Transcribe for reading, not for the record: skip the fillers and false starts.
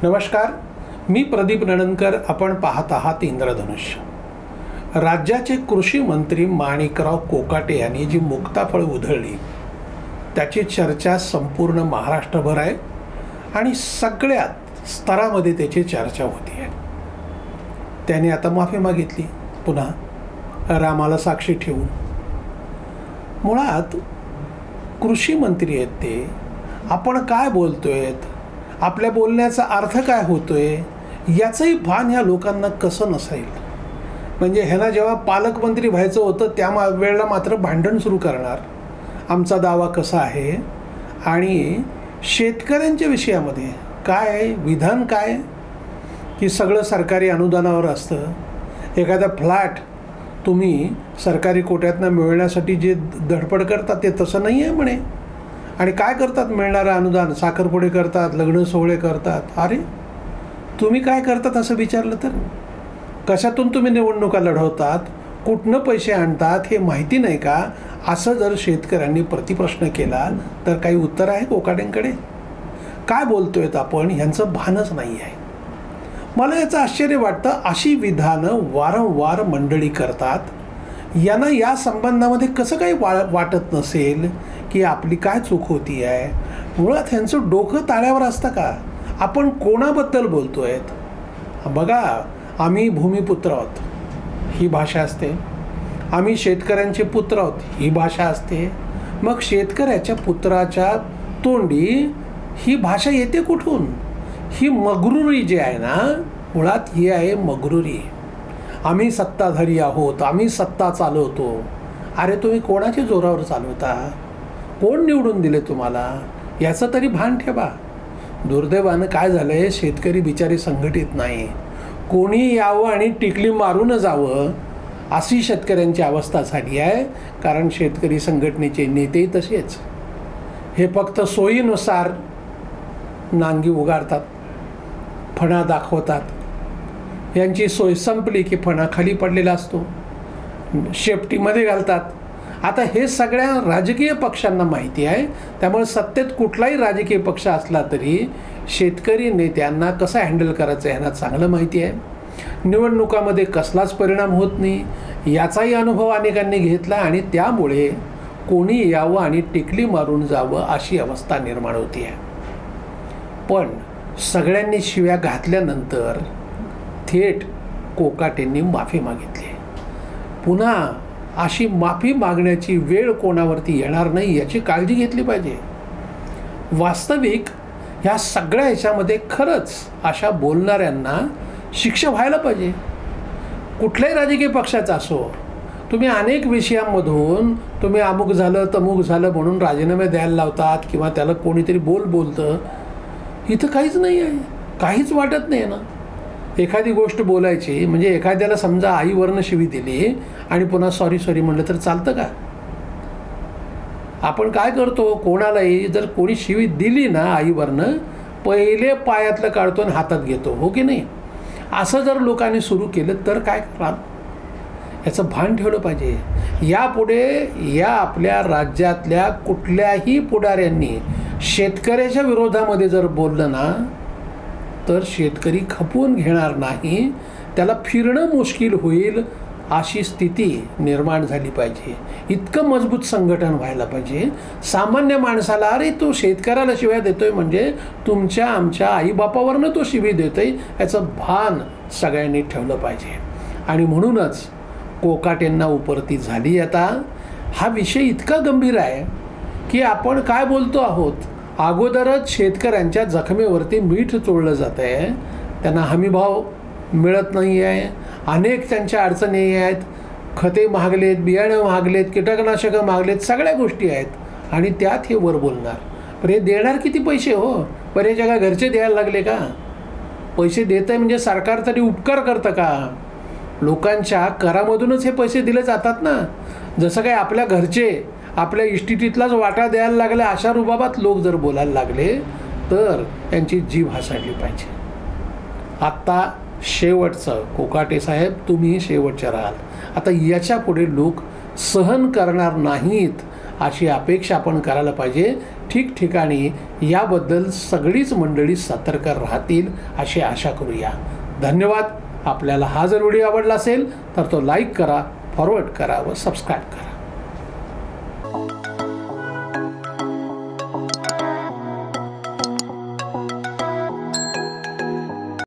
नमस्कार, मी प्रदीप नणंदकर. आपण पाहत आहात इंद्रधनुष्य. राज्याचे कृषी मंत्री माणिकराव कोकाटे यांनी जी मुक्ताफळ उधळली त्याची चर्चा संपूर्ण महाराष्ट्रभर आहे आणि सगळ्यात स्तरामध्ये त्याची चर्चा होती आहे. त्यांनी आता माफी मागितली पुन्हा रामाला साक्षी ठेवून. मुळात कृषी मंत्री आहेत ते. आपण काय बोलतोय, आपल्या बोलण्याचा अर्थ काय होतोय याचंही भान ह्या लोकांना कसं नसेल. म्हणजे ह्यांना जेव्हा पालकमंत्री व्हायचं होतं त्या वेळेला मात्र भांडण सुरू करणार, आमचा दावा कसा आहे. आणि शेतकऱ्यांच्या विषयामध्ये काय विधान काय की सगळं सरकारी अनुदानावर असतं. एखादा फ्लॅट तुम्ही सरकारी कोट्यातनं मिळवण्यासाठी जे धडपड करतात ते तसं नाही आहे म्हणे. आणि काय करतात, मिळणारं अनुदान साखरपुडे करतात, लग्न सोहळे करतात. अरे तुम्ही काय करतात असं विचारलं तर कशातून तुम्ही निवडणुका लढवतात, कुठनं पैसे आणतात हे माहिती नाही का, असं जर शेतकऱ्यांनी प्रतिप्रश्न केला तर काही उत्तर आहे कोकाटेंकडे? काय बोलतोय आपण ह्यांचं भानच नाही आहे. मला याचं आश्चर्य वाटतं. अशी विधानं वारंवार मंडळी करतात. यांना या संबंधामध्ये कसं काही वाटत नसेल की आपली काय चूक होती आहे. मुळात ह्यांचं डोकं ताळ्यावर असतं का? आपण कोणाबद्दल बोलतोय? बघा, आम्ही भूमिपुत्र आहोत ही भाषा असते, आम्ही शेतकऱ्यांचे पुत्र आहोत ही भाषा असते. मग शेतकऱ्याच्या पुत्राच्या तोंडी ही भाषा येते कुठून? ही मगरुरी जी आहे ना, मुळात ही आहे मगरुरी. आम्ही सत्ताधारी आहोत, आम्ही सत्ता चालवतो. अरे तुम्ही कोणाच्या जोरावर चालवता? कोण निवडून दिले तुम्हाला याचं तरी भान ठेवा. दुर्दैवानं काय झालं आहे, शेतकरी बिचारी संघटित नाही. कोणी यावं आणि टिकली मारून जावं अशी शेतकऱ्यांची अवस्था झाली आहे. कारण शेतकरी संघटनेचे नेतेही तसेच, हे फक्त सोयीनुसार नांगी उगारतात, फणा दाखवतात. यांची सोय संपली की फणा खाली पडलेला असतो, शेपटीमध्ये घालतात. आता हे सगळ्या राजकीय पक्षांना माहिती आहे. त्यामुळे सत्तेत कुठलाही राजकीय पक्ष असला तरी शेतकरी नेत्यांना कसं हँडल करायचं ह्यांना चांगलं माहिती आहे. निवडणुकामध्ये कसलाच परिणाम होत नाही याचाही अनुभव अनेकांनी घेतला आणि त्यामुळे कोणी यावं आणि टिकली मारून जावं अशी अवस्था निर्माण होती आहे. पण सगळ्यांनी शिव्या घातल्यानंतर थेट कोकाटेंनी माफी मागितली. पुन्हा अशी माफी मागण्याची वेळ कोणावरती येणार नाही याची काळजी घेतली पाहिजे. वास्तविक ह्या सगळ्या ह्याच्यामध्ये खरंच अशा बोलणाऱ्यांना शिक्षा व्हायला पाहिजे. कुठल्याही राजकीय पक्षाचा असो, तुम्ही अनेक विषयांमधून तुम्ही अमुक झालं तमुक झालं म्हणून राजीनामे द्यायला लावतात किंवा त्याला कोणीतरी बोलतं. इथं काहीच नाही आहे, काहीच वाटत नाही ना. एखादी गोष्ट बोलायची म्हणजे एखाद्याला समजा आईवरनं शिवी दिली आणि पुन्हा सॉरी म्हणलं तर चालतं का? आपण काय करतो, कोणालाही जर कोणी शिवी दिली ना आईवरनं, पहिले पायातलं काढतो आणि हातात घेतो, हो की नाही? असं जर लोकांनी सुरू केलं तर काय करा, याचं भान ठेवलं पाहिजे. यापुढे या आपल्या राज्यातल्या कुठल्याही पुढाऱ्यांनी शेतकऱ्याच्या विरोधामध्ये जर बोललं ना तर शेतकरी खपवून घेणार नाही, त्याला फिरणं मुश्किल होईल अशी स्थिती निर्माण झाली पाहिजे. इतकं मजबूत संघटन व्हायला पाहिजे. सामान्य माणसाला अरे तो शेतकऱ्याला शिव्या देतोय म्हणजे तुमच्या आमच्या आईबापावरनं तो शिवी देतोय याचं भान सगळ्यांनी ठेवलं पाहिजे. आणि म्हणूनच कोकाटेंना उपरती झाली. आता हा विषय इतका गंभीर आहे की आपण काय बोलतो आहोत. अगोदरच शेतकऱ्यांच्या जखमेवरती मीठ चोळलं जात आहे, त्यांना हमीभाव मिळत नाही आहे, अनेक त्यांच्या अडचणी आहेत, खते महागलेत, बियाणं महागलेत, कीटकनाशकं महागलेत, सगळ्या गोष्टी आहेत आणि त्यात हे वर बोलणार. पण हे देणार किती पैसे हो? बरेच जगा घरचे द्यायला लागले का? पैसे देत आहे म्हणजे सरकार तरी उपकार करतं का? लोकांच्या करामधूनच हे पैसे दिले जातात ना. जसं काय आपल्या घरचे आपल्या इष्टिटीतलाच वाटा द्यायला लागला अशा रुबाबात लोक जर बोलायला लागले तर त्यांची जीभ हासाडली पाहिजे. आत्ता शेवटचं कोकाटे साहेब, तुम्ही शेवटचे राहाल. आता याच्या पुढे लोक सहन करणार नाहीत अशी अपेक्षा आपण करायला पाहिजे. ठिकठिकाणी याबद्दल सगळीच मंडळी सतर्क राहतील अशी आशा करूया. धन्यवाद. आपल्याला हा जर व्हिडिओ आवडला असेल तर तो लाईक करा, फॉरवर्ड करा व सबस्क्राईब करा.